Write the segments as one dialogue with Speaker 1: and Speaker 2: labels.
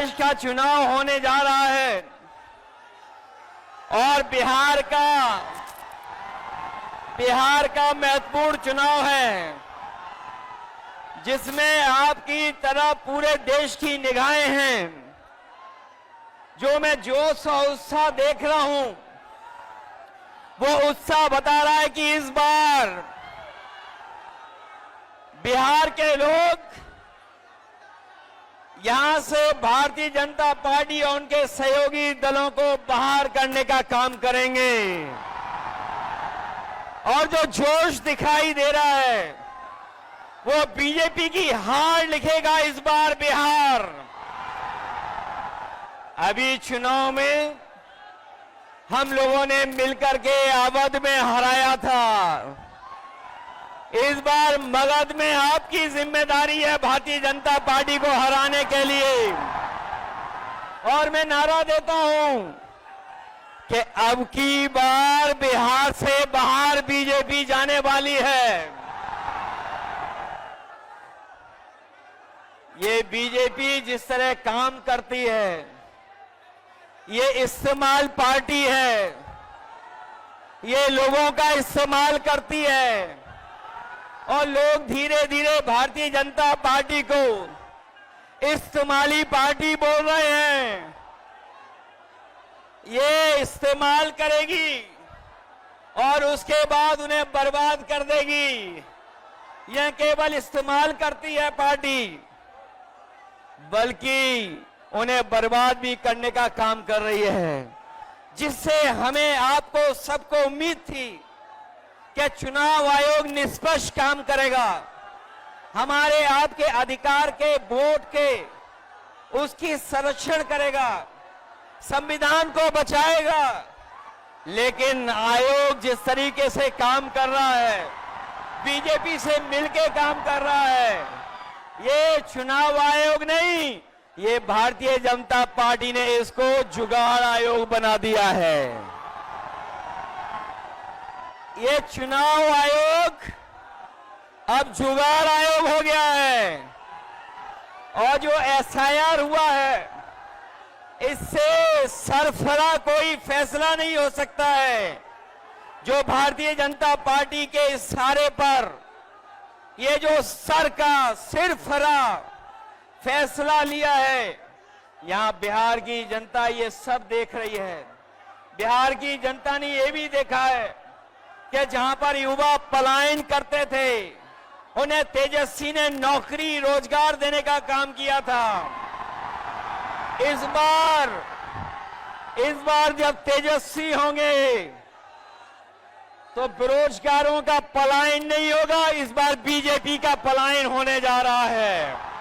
Speaker 1: देश का चुनाव होने जा रहा है और बिहार का महत्वपूर्ण चुनाव है, जिसमें आपकी तरह पूरे देश की निगाहें हैं। जो मैं जोश और उत्साह देख रहा हूं, वो उत्साह बता रहा है कि इस बार बिहार के लोग यहां से भारतीय जनता पार्टी और उनके सहयोगी दलों को बाहर करने का काम करेंगे। और जो जोश दिखाई दे रहा है, वो बीजेपी की हार लिखेगा इस बार बिहार। अभी चुनाव में हम लोगों ने मिलकर के अवध में हराया था। इस बार मगध में आपकी जिम्मेदारी है भारतीय जनता पार्टी को हराने के लिए। और मैं नारा देता हूं कि अब की बार बिहार से बाहर बीजेपी जाने वाली है। ये बीजेपी जिस तरह काम करती है, ये इस्तेमाल पार्टी है, ये लोगों का इस्तेमाल करती है और लोग धीरे धीरे भारतीय जनता पार्टी को इस्तेमाली पार्टी बोल रहे हैं। ये इस्तेमाल करेगी और उसके बाद उन्हें बर्बाद कर देगी। यह केवल इस्तेमाल करती है पार्टी, बल्कि उन्हें बर्बाद भी करने का काम कर रही है, जिससे हमें आपको सबको उम्मीद थी कि चुनाव आयोग निष्पक्ष काम करेगा, हमारे आपके अधिकार के वोट के उसकी संरक्षण करेगा, संविधान को बचाएगा। लेकिन आयोग जिस तरीके से काम कर रहा है, बीजेपी से मिलकर काम कर रहा है, ये चुनाव आयोग नहीं, ये भारतीय जनता पार्टी ने इसको जुगाड़ आयोग बना दिया है। ये चुनाव आयोग अब जुगाड़ आयोग हो गया है। और जो एसआईआर हुआ है, इससे सरफरा कोई फैसला नहीं हो सकता है। जो भारतीय जनता पार्टी के इशारे पर ये जो सर का सिरफरा फैसला लिया है, यहां बिहार की जनता ये सब देख रही है। बिहार की जनता ने ये भी देखा है कि जहां पर युवा पलायन करते थे, उन्हें तेजस्वी ने नौकरी रोजगार देने का काम किया था। इस बार जब तेजस्वी होंगे तो बेरोजगारों का पलायन नहीं होगा, इस बार बीजेपी का पलायन होने जा रहा है।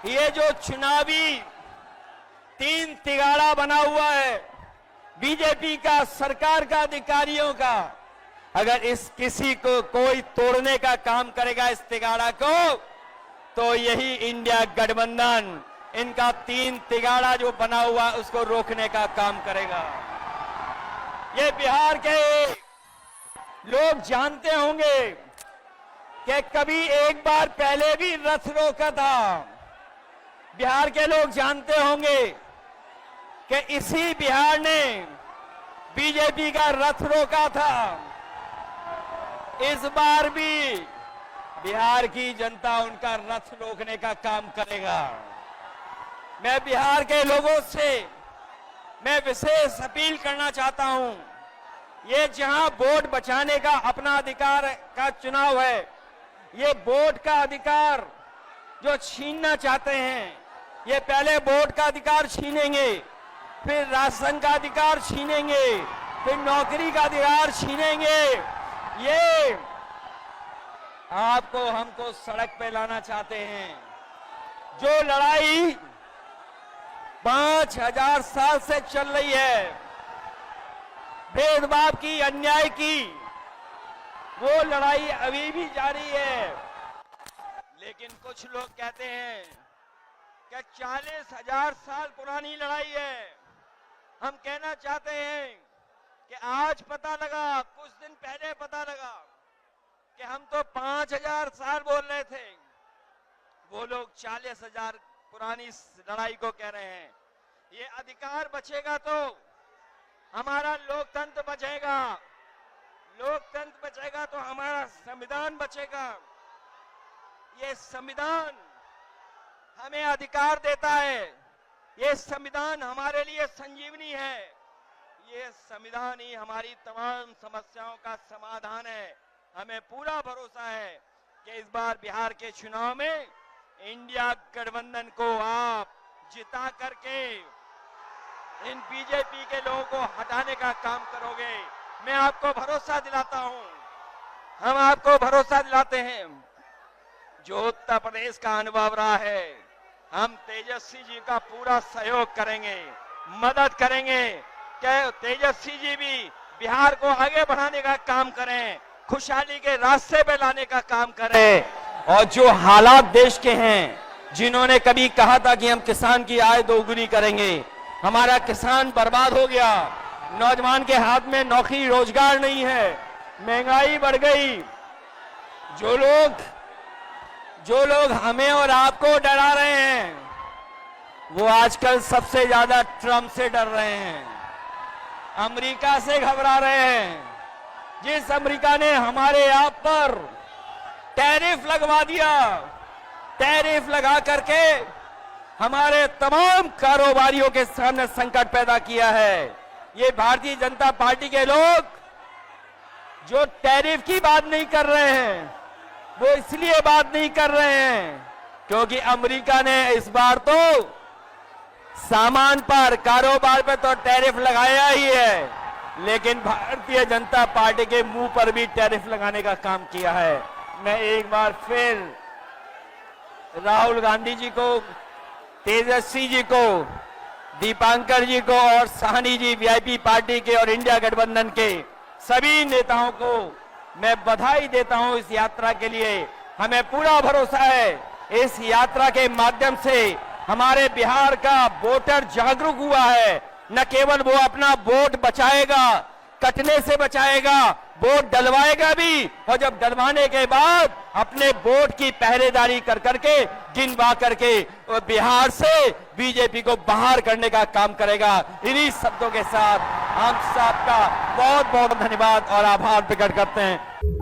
Speaker 1: ये जो चुनावी तीन तिगाड़ा बना हुआ है बीजेपी का, सरकार का, अधिकारियों का, अगर इस किसी को कोई तोड़ने का काम करेगा इस तिगाड़ा को, तो यही इंडिया गठबंधन इनका तीन तिगाड़ा जो बना हुआ उसको रोकने का काम करेगा। ये बिहार के लोग जानते होंगे कि कभी एक बार पहले भी रथ रोका था। बिहार के लोग जानते होंगे कि इसी बिहार ने बीजेपी का रथ रोका था। इस बार भी बिहार की जनता उनका रथ रोकने का काम करेगा। मैं बिहार के लोगों से मैं विशेष अपील करना चाहता हूं, ये जहां वोट बचाने का अपना अधिकार का चुनाव है, ये वोट का अधिकार जो छीनना चाहते हैं, ये पहले वोट का अधिकार छीनेंगे, फिर राशन का अधिकार छीनेंगे, फिर नौकरी का अधिकार छीनेंगे। ये आपको हमको सड़क पे लाना चाहते हैं। जो लड़ाई 5000 साल से चल रही है, भेदभाव की, अन्याय की, वो लड़ाई अभी भी जारी है। लेकिन कुछ लोग कहते हैं कि 40,000 साल पुरानी लड़ाई है। हम कहना चाहते हैं कि आज पता लगा, कुछ दिन पहले पता लगा कि हम तो 5000 साल बोल रहे थे, वो लोग 40,000 पुरानी लड़ाई को कह रहे हैं। ये अधिकार बचेगा तो हमारा लोकतंत्र बचेगा, लोकतंत्र बचेगा तो हमारा संविधान बचेगा। ये संविधान हमें अधिकार देता है, ये संविधान हमारे लिए संजीवनी है, ये संविधान ही हमारी तमाम समस्याओं का समाधान है। हमें पूरा भरोसा है कि इस बार बिहार के चुनाव में इंडिया गठबंधन को आप जिता करके इन बीजेपी के लोगों को हटाने का काम करोगे। मैं आपको भरोसा दिलाता हूं, हम आपको भरोसा दिलाते हैं। जो उत्तर प्रदेश का अनुभव रहा है, हम तेजस्वी जी का पूरा सहयोग करेंगे, मदद करेंगे कि तेजस्वी जी भी बिहार को आगे बढ़ाने का काम करें, खुशहाली के रास्ते पे लाने का काम करें। और जो हालात देश के हैं, जिन्होंने कभी कहा था कि हम किसान की आय दोगुनी करेंगे, हमारा किसान बर्बाद हो गया, नौजवान के हाथ में नौकरी रोजगार नहीं है, महंगाई बढ़ गई। जो लोग हमें और आपको डरा रहे हैं, वो आजकल सबसे ज्यादा ट्रंप से डर रहे हैं, अमेरिका से घबरा रहे हैं। जिस अमेरिका ने हमारे आप पर टैरिफ लगवा दिया, टैरिफ लगा करके हमारे तमाम कारोबारियों के सामने संकट पैदा किया है। ये भारतीय जनता पार्टी के लोग जो टैरिफ की बात नहीं कर रहे हैं, वो इसलिए बात नहीं कर रहे हैं क्योंकि अमेरिका ने इस बार तो सामान पर, कारोबार पर तो टैरिफ लगाया ही है, लेकिन भारतीय जनता पार्टी के मुंह पर भी टैरिफ लगाने का काम किया है। मैं एक बार फिर राहुल गांधी जी को, तेजस्वी जी को, दीपांकर जी को और साहनी जी वीआईपी पार्टी के और इंडिया गठबंधन के सभी नेताओं को मैं बधाई देता हूं इस यात्रा के लिए। हमें पूरा भरोसा है इस यात्रा के माध्यम से हमारे बिहार का वोटर जागरूक हुआ है। न केवल वो अपना वोट बचाएगा, कटने से बचाएगा, वोट डलवाएगा भी, और जब डलवाने के बाद अपने वोट की पहरेदारी कर करके, गिनवा करके बिहार से बीजेपी को बाहर करने का काम करेगा। इन्हीं शब्दों के साथ हम सबका बहुत बहुत धन्यवाद और आभार प्रकट करते हैं।